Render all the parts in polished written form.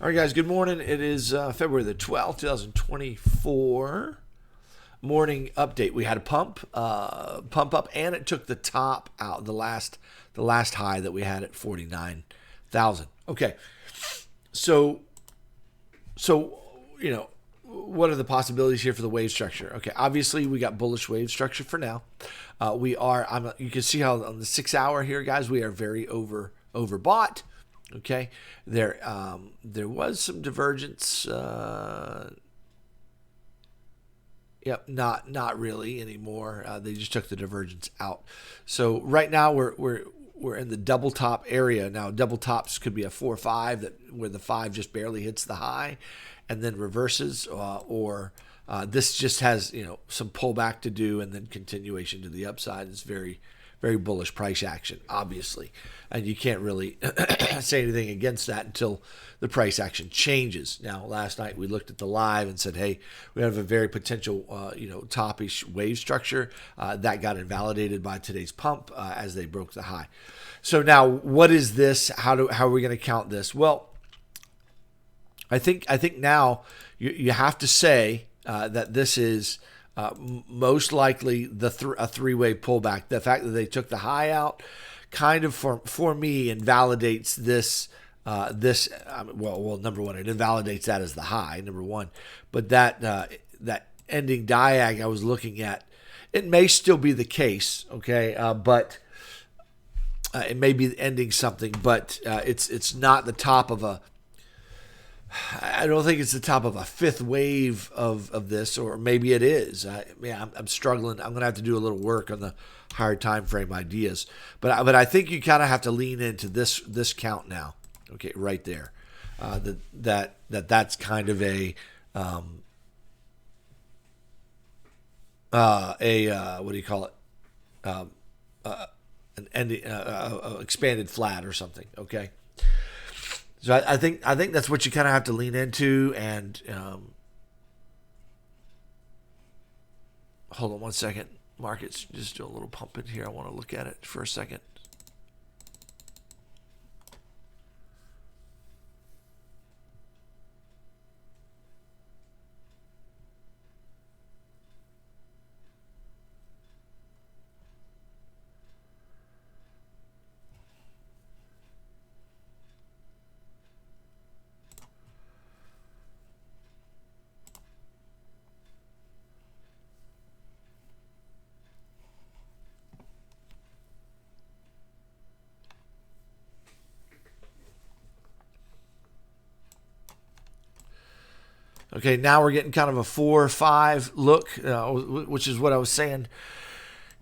All right, guys, good morning. It is February the 12th, 2024. Morning update. We had a pump up, and it took the top out, the last high that we had at 49,000. Okay, so what are the possibilities here for the wave structure? Okay, obviously we got bullish wave structure for now. You can see how on the 6 hour here, guys, we are very overbought. Okay, there was some divergence. Yep, not really anymore. They just took the divergence out. So right now we're in the double top area. Now double tops could be a 4-5 where the 5 just barely hits the high, and then reverses, or this just has some pullback to do, and then continuation to the upside. It's very bullish price action, obviously, and you can't really say anything against that until the price action changes. Now, last night we looked at the live and said, hey, we have a very potential topish wave structure that got invalidated by today's pump as they broke the high. So now, what is this? How are we going to count this? Well, I think now you have to say that this is most likely a three-way pullback. The fact that they took the high out kind of for me invalidates this. Well, number one, it invalidates that as the high, number one. But that ending diag I was looking at, it may still be the case, okay? But it may be ending something, but it's not the top of a. I don't think it's the top of a fifth wave of this, or maybe it is. I'm struggling. I'm going to have to do a little work on the higher time frame ideas, but I think you kind of have to lean into this count now. Okay, right there. That's kind of a what do you call it? An ending, expanded flat or something. Okay. So I think that's what you kind of have to lean into, and hold on one second. Market's just do a little pump in here. I want to look at it for a second. Okay, now we're getting kind of a 4-5 look, which is what I was saying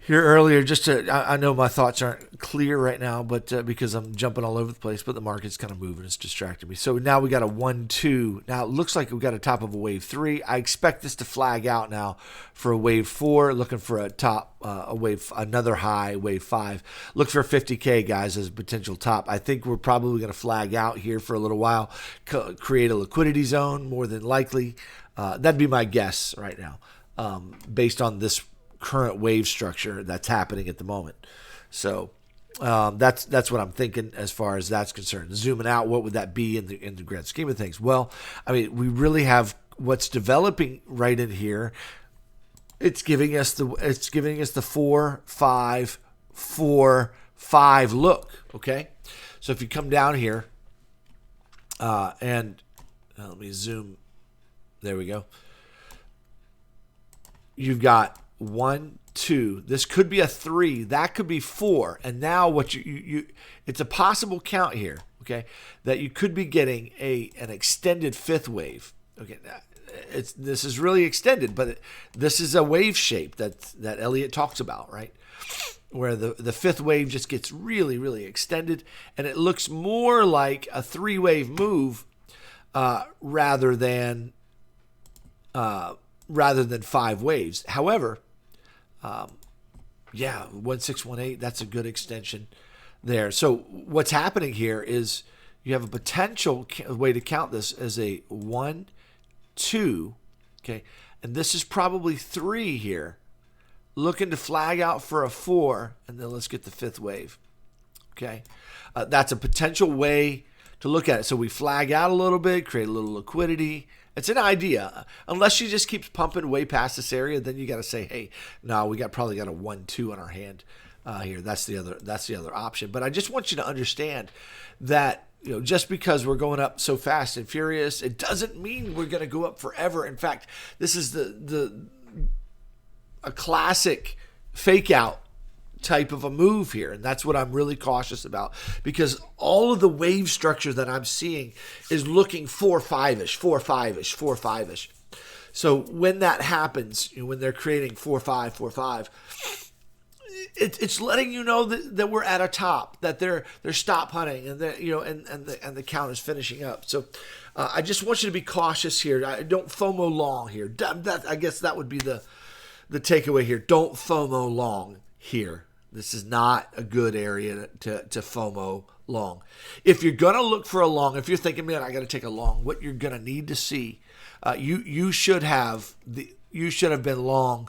here earlier. I know my thoughts aren't clear right now, but because I'm jumping all over the place, but the market's kind of moving. It's distracting me. So now we got a 1-2. Now it looks like we got a top of a wave 3. I expect this to flag out now for a wave 4, looking for a top, another high, wave 5. Look for 50K, guys, as a potential top. I think we're probably going to flag out here for a little while, create a liquidity zone more than likely. That'd be my guess right now, based on this current wave structure that's happening at the moment. So that's what I'm thinking as far as that's concerned. Zooming out, what would that be in the grand scheme of things? Well, I mean, we really have what's developing right in here. It's giving us the 4-5-4-5 look. Okay, so if you come down here and let me zoom. There we go. You've got 1, 2. This could be a 3. That could be 4. And now what you it's a possible count here, okay, that you could be getting an extended fifth wave. Okay, this is really extended, but this is a wave shape that Elliott talks about, right? Where the fifth wave just gets really, really extended, and it looks more like a 3-wave move rather than 5 waves. However, 1618, that's a good extension there. So what's happening here is you have a potential way to count this as a 1, 2, okay, and this is probably 3 here, looking to flag out for a 4, and then let's get the fifth wave. Okay, that's a potential way to look at it. So we flag out a little bit, create a little liquidity. It's an idea. Unless she just keeps pumping way past this area, then you got to say, hey, no, we probably got a 1-2 on our hand here. That's the other option. But I just want you to understand that, just because we're going up so fast and furious, it doesn't mean we're going to go up forever. In fact, this is a classic fake out type of a move here, and that's what I'm really cautious about, because all of the wave structure that I'm seeing is looking 4-5ish, 4-5ish, 4-5ish. So when that happens, when they're creating 4-5, 4-5, it's letting you know that we're at a top, that they're stop hunting, and and the count is finishing up. So I just want you to be cautious here. Don't FOMO long here. I guess that would be the takeaway here. Don't FOMO long here. This is not a good area to FOMO long. If you're going to look for a long, if you're thinking, man, I got to take a long, what you're going to need to see, you should have been long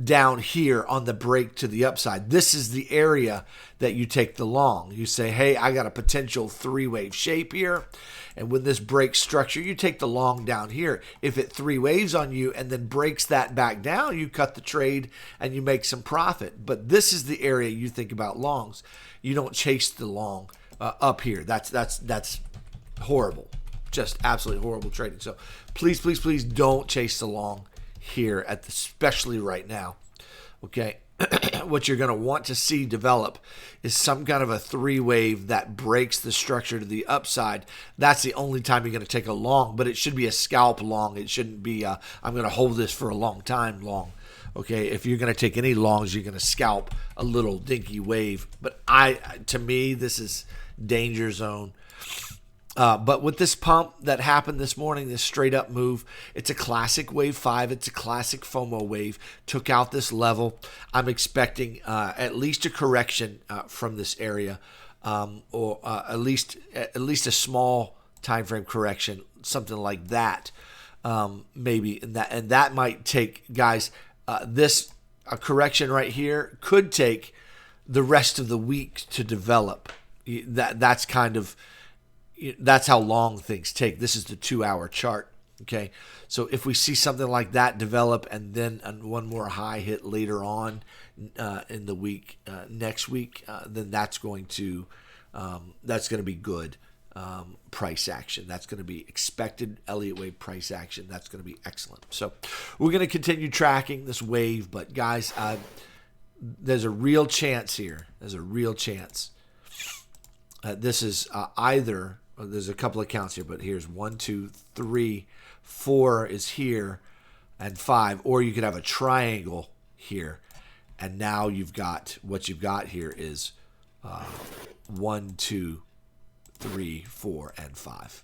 down here on the break to the upside. This is the area that you take the long. You say, hey, I got a potential 3-wave shape here. And when this breaks structure, you take the long down here. If it 3 waves on you and then breaks that back down, you cut the trade and you make some profit. But this is the area you think about longs. You don't chase the long up here. That's horrible. Just absolutely horrible trading. So please, please, please don't chase the long here, especially right now. Okay. What you're going to want to see develop is some kind of a 3-wave that breaks the structure to the upside. That's the only time you're going to take a long, but it should be a scalp long. It shouldn't be I'm going to hold this for a long time long. Okay, if you're going to take any longs, you're going to scalp a little dinky wave. But to me, this is danger zone. But with this pump that happened this morning, this straight up move, it's a classic wave 5. It's a classic FOMO wave. Took out this level. I'm expecting at least a correction from this area, or at least a small time frame correction, something like that, maybe. And that might take, guys. A correction right here could take the rest of the week to develop. That's how long things take. This is the 2-hour chart. Okay. So if we see something like that develop and then one more high hit later on in the week, next week, then that's going to be good price action. That's going to be expected Elliott wave price action. That's going to be excellent. So we're going to continue tracking this wave, but guys, there's a real chance here. There's a real chance. This is either. There's a couple of counts here, but here's 1, 2, 3, 4 is here, and 5. Or you could have a triangle here, and now what you've got here is 1, 2, 3, 4, and 5.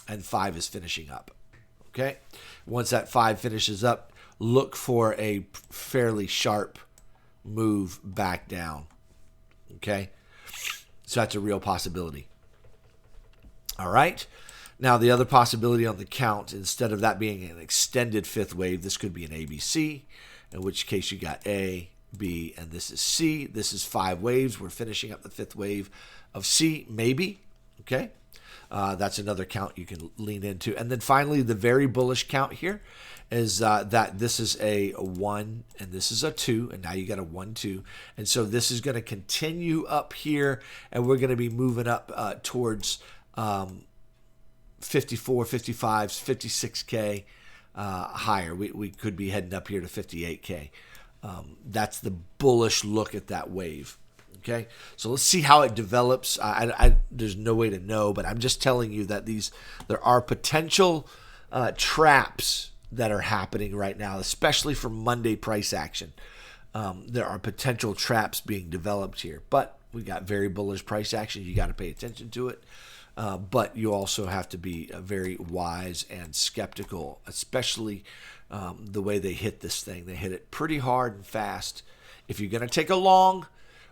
And 5 is finishing up. Okay? Once that 5 finishes up, look for a fairly sharp move back down. Okay? So that's a real possibility. All right. Now, the other possibility on the count, instead of that being an extended 5th wave, this could be an ABC, in which case you got A, B, and this is C. This is 5 waves. We're finishing up the 5th wave of C, maybe. Okay. That's another count you can lean into. And then finally, the very bullish count here is that this is a 1 and this is a 2, and now you got a 1, 2. And so this is going to continue up here, and we're going to be moving up towards 54, 55, 56K higher. We could be heading up here to 58K. That's the bullish look at that wave. Okay, so let's see how it develops. There's no way to know, but I'm just telling you that there are potential traps that are happening right now, especially for Monday price action. There are potential traps being developed here, but we got very bullish price action. You got to pay attention to it. But you also have to be very wise and skeptical, especially the way they hit this thing. They hit it pretty hard and fast. If you're going to take a long,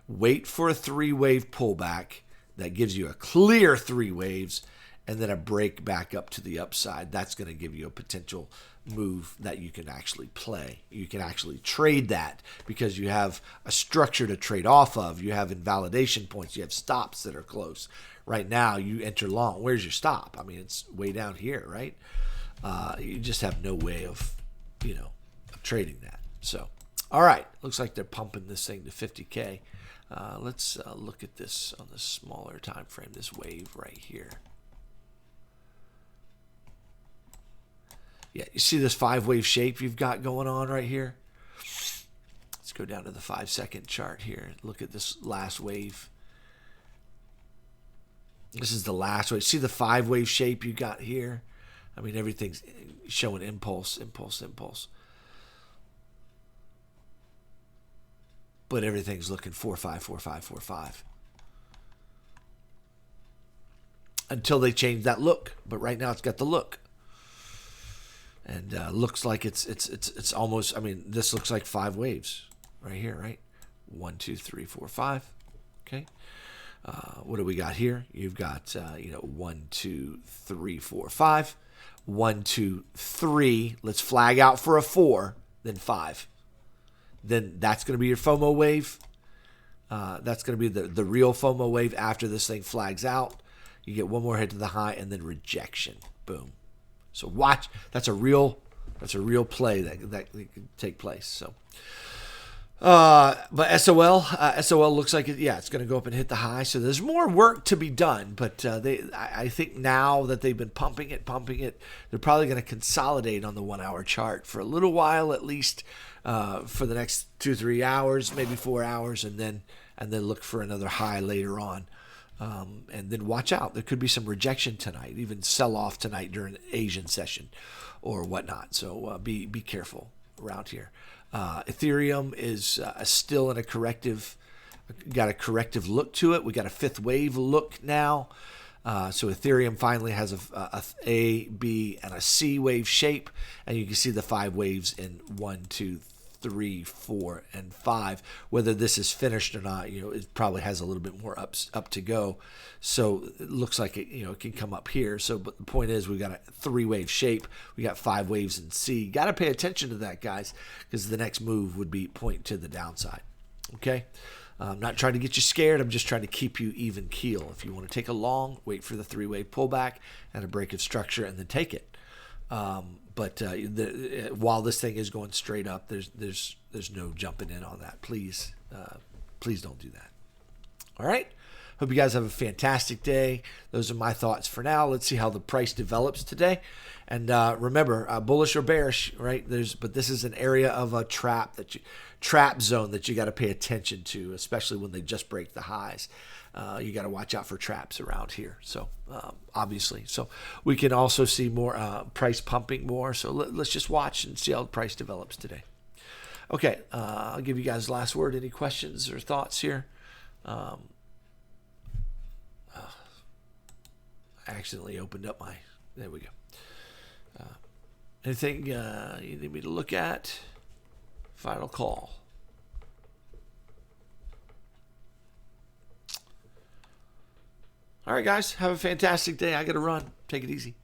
wait for a 3-wave pullback that gives you a clear 3 waves, and then a break back up to the upside. That's going to give you a potential move that you can actually play. You can actually trade that because you have a structure to trade off of. You have invalidation points. You have stops that are close. Right now, you enter long. Where's your stop? I mean, it's way down here, right? You just have no way of, of trading that. So, all right. Looks like they're pumping this thing to 50K. Let's look at this on the smaller time frame, this wave right here. Yeah, you see this 5-wave shape you've got going on right here? Let's go down to the 5-second chart here. Look at this last wave. This is the last wave. See the 5-wave shape you got here? I mean, everything's showing impulse, impulse, impulse. But everything's looking 4-5, 4-5, 4-5. Until they change that look. But right now it's got the look. And looks like it's almost, I mean, this looks like 5 waves right here, right? 1, 2, 3, 4, 5. Okay. What do we got here? You've got, 1, 2, 3, 4, 5. 1, 2, 3. Let's flag out for a 4, then 5. Then that's going to be your FOMO wave. That's going to be the real FOMO wave after this thing flags out. You get one more hit to the high and then rejection. Boom. So watch. That's a real play that can take place. So, but SOL looks like it's going to go up and hit the high. So there's more work to be done. But I think now that they've been pumping it, they're probably going to consolidate on the 1-hour chart for a little while at least, for the next 2-3 hours, maybe 4 hours, and then look for another high later on. And then watch out. There could be some rejection tonight, even sell off tonight during the Asian session or whatnot. So be careful around here. Ethereum is still in got a corrective look to it. We got a 5th wave look now. So Ethereum finally has a B, and a C wave shape. And you can see the 5 waves in 1, 2, 3, 4, and 5. Whether this is finished or not, it probably has a little bit more up to go. So it looks like it can come up here. So, but the point is, we got a 3-wave shape. We got 5 waves in C. Got to pay attention to that, guys, because the next move would be point to the downside. Okay. I'm not trying to get you scared. I'm just trying to keep you even keel. If you want to take a long, wait for the 3-wave pullback and a break of structure, and then take it. But while this thing is going straight up, there's no jumping in on that. Please don't do that. All right. Hope you guys have a fantastic day. Those are my thoughts for now. Let's see how the price develops today. And remember, bullish or bearish, right? But this is an area of a trap zone that you got to pay attention to, especially when they just break the highs. You got to watch out for traps around here. So obviously, so we can also see more price pumping more. So let's just watch and see how the price develops today. Okay, I'll give you guys the last word. Any questions or thoughts here? I accidentally opened up there we go. Anything you need me to look at? Final call. All right, guys, have a fantastic day. I got to run. Take it easy.